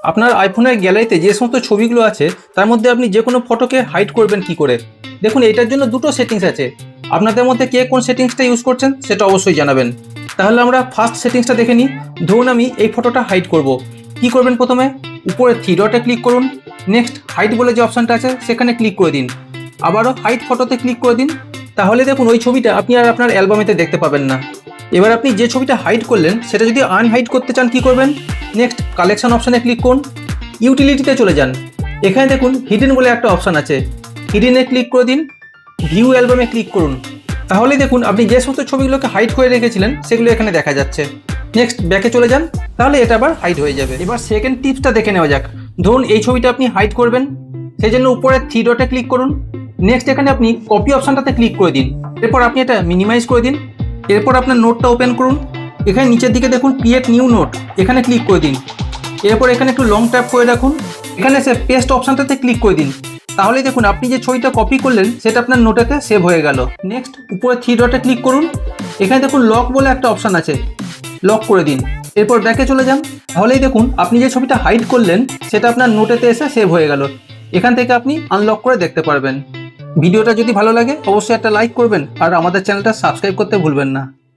আপনার আইফোনের গ্যালারিতে যে সমস্ত ছবিগুলো আছে তার মধ্যে আপনি যে কোনো ফটোকে হাইড করবেন কি করে। দেখুন, এটার জন্য দুটো সেটিংস আছে। আপনাদের মধ্যে কে কোন সেটিংসটা ইউজ করছেন সেটা অবশ্যই জানাবেন। তাহলে আমরা ফার্স্ট সেটিংসটা দেখে নিই। ধরুন আমি এই ফটোটা হাইড করব। কি করবেন, প্রথমে উপরে থ্রি ডটে ক্লিক করুন, নেক্সট হাইড বলে যে অপশানটা আছে সেখানে ক্লিক করে দিন, আবারও হাইড ফটোতে ক্লিক করে দিন। তাহলে দেখুন ওই ছবিটা আপনি আর আপনার অ্যালবামেতে দেখতে পাবেন না। এবার আপনি যে ছবিটা হাইড করলেন সেটা যদি আনহাইড করতে চান কি করবেন, নেক্সট কালেকশন অপশানে ক্লিক করুন, ইউটিলিটিতে চলে যান। এখানে দেখুন হিডেন বলে একটা অপশান আছে, হিডেনে ক্লিক করে দিন, ভিউ অ্যালবামে ক্লিক করুন। তাহলে দেখুন আপনি যে সমস্ত ছবিগুলোকে হাইড করে রেখেছিলেন সেগুলো এখানে দেখা যাচ্ছে। নেক্সট ব্যাকে চলে যান, তাহলে এটা আবার হাইড হয়ে যাবে। এবার সেকেন্ড টিপসটা দেখে নেওয়া যাক। ধরুন এই ছবিটা আপনি হাইড করবেন, সেই জন্য উপরে থ্রি ডটে ক্লিক করুন, নেক্সট এখানে আপনি কপি অপশানটাতে ক্লিক করে দিন, এরপর আপনি এটা মিনিমাইজ করে দিন। এরপর আপনার নোটটা ওপেন করুন, এখানে নিচের দিকে দেখুন ক্রিয়েট নিউ নোট, এখানে ক্লিক করে দিন। এরপর এখানে একটু লং ট্যাপ করে রাখুন, এখানে সে পেস্ট অপশানটাতে ক্লিক করে দিন। তাহলে দেখুন আপনি যে ছবিটা কপি করলেন সেটা আপনার নোটেতে সেভ হয়ে গেল। নেক্সট উপরে থ্রি ডটে ক্লিক করুন, এখানে দেখুন লক বলে একটা অপশান আছে, লক করে দিন। এরপর ব্যাকে চলে যান, তাহলেই দেখুন আপনি যে ছবিটা হাইড করলেন সেটা আপনার নোটেতে এসে সেভ হয়ে গেল। এখান থেকে আপনি আনলক করে দেখতে পারবেন। ভিডিওটা যদি ভালো লাগে অবশ্যই একটা লাইক করবেন আর আমাদের চ্যানেলটা সাবস্ক্রাইব করতে ভুলবেন না।